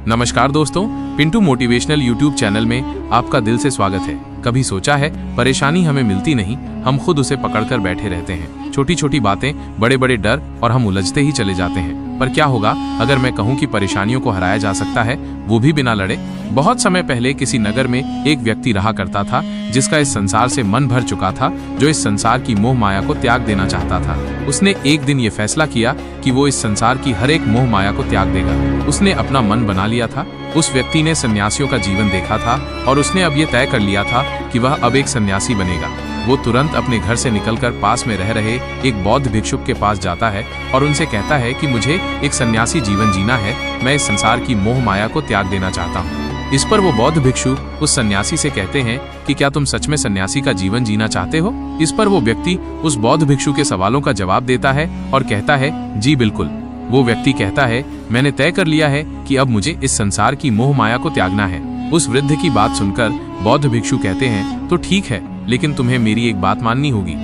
नमस्कार दोस्तों, Pintu motivational YouTube channel में आपका दिल से स्वागत है। कभी सोचा है परेशानी हमें मिलती नहीं, हम खुद उसे पकड़कर बैठे रहते हैं। छोटी छोटी बातें, बड़े बड़े डर और हम उलझते ही चले जाते हैं। पर क्या होगा अगर मैं कहूँ कि परेशानियों को हराया जा सकता है, वो भी बिना लड़े। बहुत समय पहले किसी नगर में एक व्यक्ति रहा करता था जिसका इस संसार से मन भर चुका था, जो इस संसार की मोह माया को त्याग देना चाहता था। उसने एक दिन ये फैसला किया कि वो इस संसार की हर एक मोह माया को त्याग देगा। उसने अपना मन बना लिया था। उस व्यक्ति ने सन्यासियों का जीवन देखा था और उसने अब ये तय कर लिया था कि वह अब एक सन्यासी बनेगा। वो तुरंत अपने घर से निकलकर पास में रह रहे एक बौद्ध भिक्षुक के पास जाता है और उनसे कहता है कि मुझे एक सन्यासी जीवन जीना है, मैं इस संसार की मोह माया को त्याग देना चाहता हूँ। इस पर वो बौद्ध भिक्षु उस सन्यासी से कहते हैं कि क्या तुम सच में सन्यासी का जीवन जीना चाहते हो? इस पर वो व्यक्ति उस बौद्ध भिक्षु के सवालों का जवाब देता है और कहता है, जी बिल्कुल। वो व्यक्ति कहता है, मैंने तय कर लिया है कि अब मुझे इस संसार की मोह माया को त्यागना है। उस वृद्ध की बात सुनकर बौद्ध भिक्षु कहते हैं, तो ठीक है, लेकिन तुम्हें मेरी एक बात माननी होगी।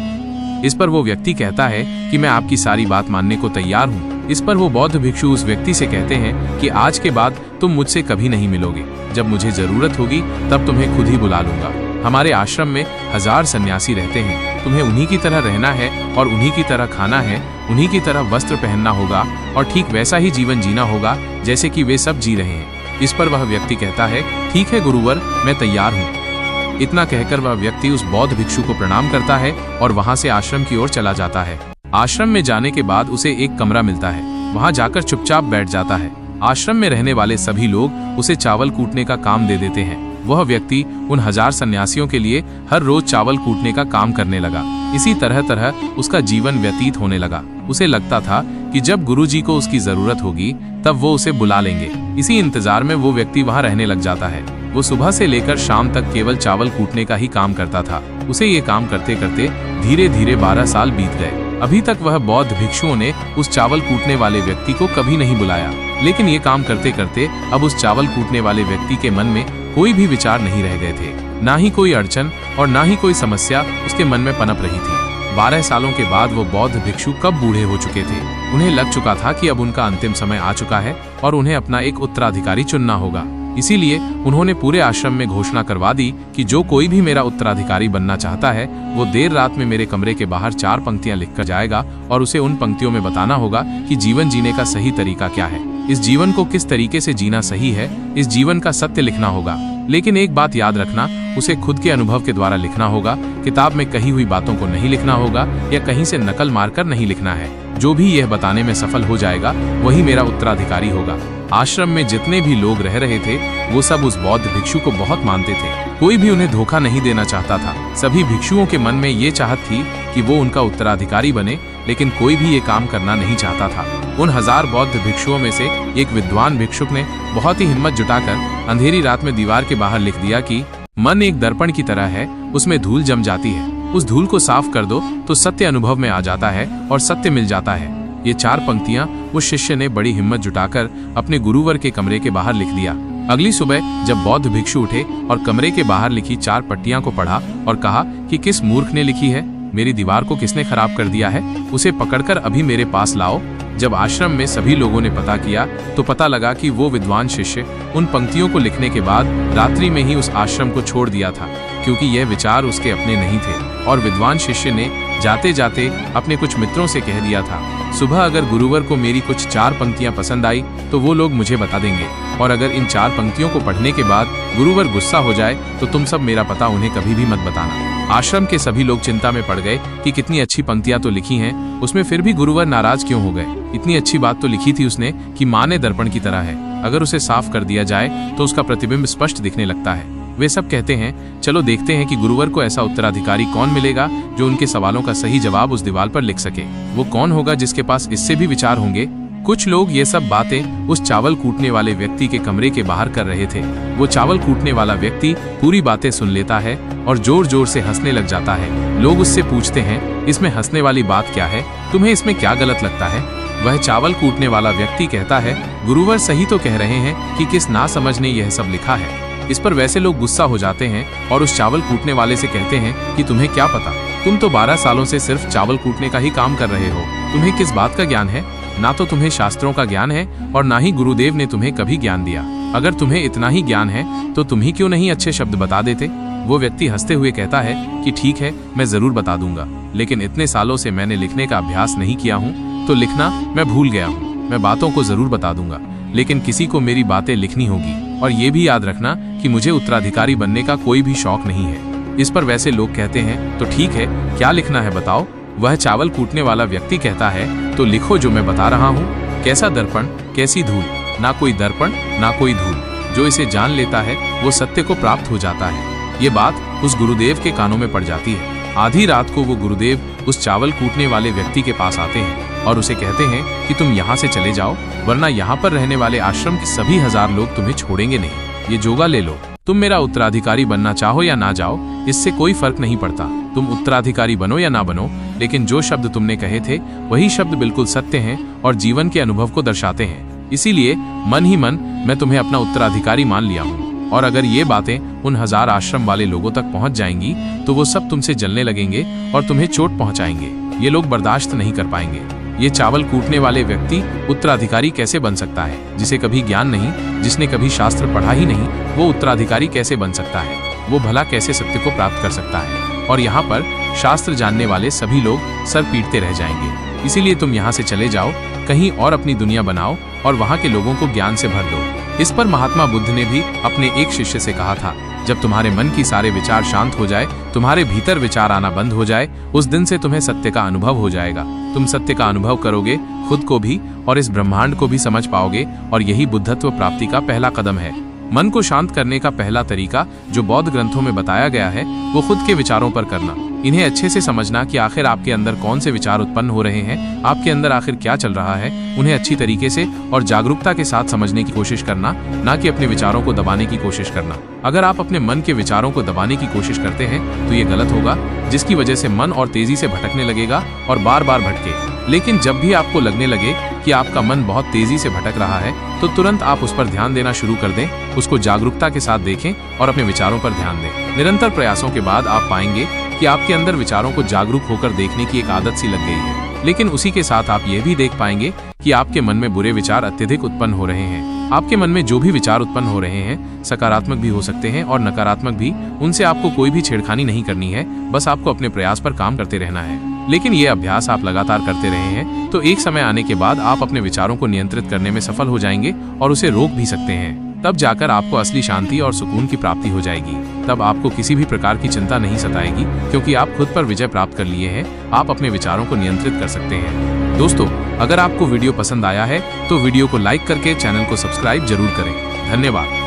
इस पर वो व्यक्ति कहता है कि मैं आपकी सारी बात मानने को तैयार हूँ। इस पर वो बौद्ध भिक्षु उस व्यक्ति से कहते हैं कि आज के बाद तुम मुझसे कभी नहीं मिलोगे। जब मुझे जरूरत होगी तब तुम्हें खुद ही बुला लूंगा। हमारे आश्रम में 1000 सन्यासी रहते हैं। तुम्हें उन्हीं की तरह रहना है और उन्हीं की तरह खाना है, उन्हीं की तरह वस्त्र पहनना होगा और ठीक वैसा ही जीवन जीना होगा जैसे कि वे सब जी रहे हैं। इस पर वह व्यक्ति कहता है, ठीक है गुरुवर, मैं तैयार हूँ। इतना कहकर वह व्यक्ति उस बौद्ध भिक्षु को प्रणाम करता है और वहां से आश्रम की ओर चला जाता है। आश्रम में जाने के बाद उसे एक कमरा मिलता है। वहां जाकर चुपचाप बैठ जाता है। आश्रम में रहने वाले सभी लोग उसे चावल कूटने का काम दे देते हैं। वह व्यक्ति उन 1000 सन्यासियों के लिए हर रोज चावल कूटने का काम करने लगा। इसी तरह तरह उसका जीवन व्यतीत होने लगा। उसे लगता था कि जब गुरुजी को उसकी जरूरत होगी तब वो उसे बुला लेंगे। इसी इंतजार में वो व्यक्ति वहां रहने लग जाता है। वो सुबह से लेकर शाम तक केवल चावल कूटने का ही काम करता था। उसे ये काम करते करते धीरे धीरे 12 साल बीत गए। अभी तक वह बौद्ध भिक्षुओं ने उस चावल कूटने वाले व्यक्ति को कभी नहीं बुलाया। लेकिन ये काम करते करते अब उस चावल कूटने वाले व्यक्ति के मन में कोई भी विचार नहीं रह गए थे। ना ही कोई अड़चन और ना ही कोई समस्या उसके मन में पनप रही थी। 12 सालों के बाद वो बौद्ध भिक्षु कब बूढ़े हो चुके थे। उन्हें लग चुका था कि अब उनका अंतिम समय आ चुका है और उन्हें अपना एक उत्तराधिकारी चुनना होगा। इसीलिए उन्होंने पूरे आश्रम में घोषणा करवा दी कि जो कोई भी मेरा उत्तराधिकारी बनना चाहता है वो देर रात में मेरे कमरे के बाहर 4 पंक्तियां लिखकर जाएगा और उसे उन पंक्तियों में बताना होगा कि जीवन जीने का सही तरीका क्या है, इस जीवन को किस तरीके से जीना सही है, इस जीवन का सत्य लिखना होगा। लेकिन एक बात याद रखना, उसे खुद के अनुभव के द्वारा लिखना होगा। किताब में कही हुई बातों को नहीं लिखना होगा या कहीं से नकल मारकर नहीं लिखना है। जो भी यह बताने में सफल हो जाएगा वही मेरा उत्तराधिकारी होगा। आश्रम में जितने भी लोग रह रहे थे वो सब उस बौद्ध भिक्षु को बहुत मानते थे। कोई भी उन्हें धोखा नहीं देना चाहता था। सभी भिक्षुओं के मन में ये चाहत थी कि वो उनका उत्तराधिकारी बने, लेकिन कोई भी ये काम करना नहीं चाहता था। उन 1000 बौद्ध भिक्षुओं में से एक विद्वान भिक्षुक ने बहुत ही हिम्मत जुटाकर अंधेरी रात में दीवार के बाहर लिख दिया कि मन एक दर्पण की तरह है, उसमें धूल जम जाती है, उस धूल को साफ कर दो तो सत्य अनुभव में आ जाता है और सत्य मिल जाता है। ये 4 पंक्तियां उस शिष्य ने बड़ी हिम्मत जुटाकर अपने गुरुवर के कमरे के बाहर लिख दिया। अगली सुबह जब बौद्ध भिक्षु उठे और कमरे के बाहर लिखी 4 पट्टियां को पढ़ा और कहा कि किस मूर्ख ने लिखी है, मेरी दीवार को किसने खराब कर दिया है, उसे पकड़कर अभी मेरे पास लाओ। जब आश्रम में सभी लोगों ने पता किया तो पता लगा कि वो विद्वान शिष्य उन पंक्तियों को लिखने के बाद रात्रि में ही उस आश्रम को छोड़ दिया था, क्योंकि यह विचार उसके अपने नहीं थे। और विद्वान शिष्य ने जाते जाते अपने कुछ मित्रों से कह दिया था, सुबह अगर गुरुवर को मेरी कुछ 4 पंक्तियां पसंद आई तो वो लोग मुझे बता देंगे, और अगर इन 4 पंक्तियों को पढ़ने के बाद गुरुवर गुस्सा हो जाए तो तुम सब मेरा पता उन्हें कभी भी मत बताना। आश्रम के सभी लोग चिंता में पड़ गए कि कितनी अच्छी पंक्तियां तो लिखी हैं, उसमें फिर भी गुरुवर नाराज क्यों हो गए। इतनी अच्छी बात तो लिखी थी उसने कि माँ ने दर्पण की तरह है, अगर उसे साफ कर दिया जाए तो उसका प्रतिबिंब स्पष्ट दिखने लगता है। वे सब कहते हैं, चलो देखते हैं कि गुरुवर को ऐसा उत्तराधिकारी कौन मिलेगा जो उनके सवालों का सही जवाब उस दीवार पर लिख सके। वो कौन होगा जिसके पास इससे भी विचार होंगे। कुछ लोग ये सब बातें उस चावल कूटने वाले व्यक्ति के कमरे के बाहर कर रहे थे। वो चावल कूटने वाला व्यक्ति पूरी बातें सुन लेता है और जोर जोर से हंसने लग जाता है। लोग उससे पूछते हैं, इसमें हंसने वाली बात क्या है, तुम्हें इसमें क्या गलत लगता है? वह चावल कूटने वाला व्यक्ति कहता है, गुरुवर सही तो कह रहे हैं कि किस नासमझ ने यह सब लिखा है। इस पर वैसे लोग गुस्सा हो जाते हैं और उस चावल कूटने वाले से कहते हैं कि तुम्हें क्या पता, तुम तो 12 सालों से सिर्फ चावल कूटने का ही काम कर रहे हो, तुम्हें किस बात का ज्ञान है? ना तो तुम्हें शास्त्रों का ज्ञान है और ना ही गुरुदेव ने तुम्हें कभी ज्ञान दिया। अगर तुम्हें इतना ही ज्ञान है तो तुम ही क्यों नहीं अच्छे शब्द बता देते। वो व्यक्ति हंसते हुए कहता है कि ठीक है, मैं जरूर बता दूंगा, लेकिन इतने सालों से मैंने लिखने का अभ्यास नहीं किया हूँ तो लिखना मैं भूल गया हूँ। मैं बातों को जरूर बता दूंगा, लेकिन किसी को मेरी बातें लिखनी होगी। और ये भी याद रखना कि मुझे उत्तराधिकारी बनने का कोई भी शौक नहीं है। इस पर वैसे लोग कहते हैं तो ठीक है, क्या लिखना है बताओ। वह चावल कूटने वाला व्यक्ति कहता है तो लिखो जो मैं बता रहा हूँ। कैसा दर्पण, कैसी धूल, ना कोई दर्पण ना कोई धूल, जो इसे जान लेता है वो सत्य को प्राप्त हो जाता है। ये बात उस गुरुदेव के कानों में पड़ जाती है। आधी रात को वो गुरुदेव उस चावल कूटने वाले व्यक्ति के पास आते हैं और उसे कहते हैं कि तुम यहाँ से चले जाओ, वरना यहाँ पर रहने वाले आश्रम के सभी 1000 लोग तुम्हें छोड़ेंगे नहीं। ये जोगा ले लो। तुम मेरा उत्तराधिकारी बनना चाहो या ना जाओ, इससे कोई फर्क नहीं पड़ता। तुम उत्तराधिकारी बनो या ना बनो, लेकिन जो शब्द तुमने कहे थे वही शब्द बिल्कुल सत्य हैं और जीवन के अनुभव को दर्शाते हैं। इसीलिए मन ही मन मैं तुम्हें अपना उत्तराधिकारी मान लिया हूँ। और अगर ये बातें उन 1000 आश्रम वाले लोगों तक पहुंच जाएंगी तो वो सब तुमसे जलने लगेंगे और तुम्हें चोट पहुंचाएंगे। ये लोग बर्दाश्त नहीं कर पाएंगे। ये चावल कूटने वाले व्यक्ति उत्तराधिकारी कैसे बन सकता है? जिसे कभी ज्ञान नहीं, जिसने कभी शास्त्र पढ़ा ही नहीं, वो उत्तराधिकारी कैसे बन सकता है? वो भला कैसे सत्य को प्राप्त कर सकता है? और यहाँ पर शास्त्र जानने वाले सभी लोग सर पीटते रह जाएंगे। इसीलिए तुम यहाँ से चले जाओ, कहीं और अपनी दुनिया बनाओ और वहाँ के लोगों को ज्ञान से भर दो। इस पर महात्मा बुद्ध ने भी अपने एक शिष्य से कहा था, जब तुम्हारे मन की सारे विचार शांत हो जाए, तुम्हारे भीतर विचार आना बंद हो जाए, उस दिन से तुम्हें सत्य का अनुभव हो जाएगा। तुम सत्य का अनुभव करोगे, खुद को भी और इस ब्रह्मांड को भी समझ पाओगे, और यही बुद्धत्व प्राप्ति का पहला कदम है। मन को शांत करने का पहला तरीका जो बौद्ध ग्रंथों में बताया गया है वो खुद के विचारों पर करना। इन्हें अच्छे से समझना कि आखिर आपके अंदर कौन से विचार उत्पन्न हो रहे हैं, आपके अंदर आखिर क्या चल रहा है। उन्हें अच्छी तरीके से और जागरूकता के साथ समझने की कोशिश करना, ना कि अपने विचारों को दबाने की कोशिश करना। अगर आप अपने मन के विचारों को दबाने की कोशिश करते हैं तो ये गलत होगा, जिसकी वजह से मन और तेजी से भटकने लगेगा और बार बार भटके। लेकिन जब भी आपको लगने लगे कि आपका मन बहुत तेजी से भटक रहा है तो तुरंत आप उस पर ध्यान देना शुरू कर दें, उसको जागरूकता के साथ देखें और अपने विचारों पर ध्यान दें। निरंतर प्रयासों के बाद आप पाएंगे कि आपके अंदर विचारों को जागरूक होकर देखने की एक आदत सी लग गई है। लेकिन उसी के साथ आप यह भी देख पाएंगे कि आपके मन में बुरे विचार अत्यधिक उत्पन्न हो रहे हैं। आपके मन में जो भी विचार उत्पन्न हो रहे हैं सकारात्मक भी हो सकते हैं और नकारात्मक भी। उनसे आपको कोई भी छेड़खानी नहीं करनी है, बस आपको अपने प्रयास पर काम करते रहना है। लेकिन ये अभ्यास आप लगातार करते रहे हैं तो एक समय आने के बाद आप अपने विचारों को नियंत्रित करने में सफल हो जाएंगे और उसे रोक भी सकते हैं। तब जाकर आपको असली शांति और सुकून की प्राप्ति हो जाएगी। तब आपको किसी भी प्रकार की चिंता नहीं सताएगी, क्योंकि आप खुद पर विजय प्राप्त कर लिए हैं। आप अपने विचारों को नियंत्रित कर सकते हैं। दोस्तों, अगर आपको वीडियो पसंद आया है तो वीडियो को लाइक करके चैनल को सब्सक्राइब जरूर करें। धन्यवाद।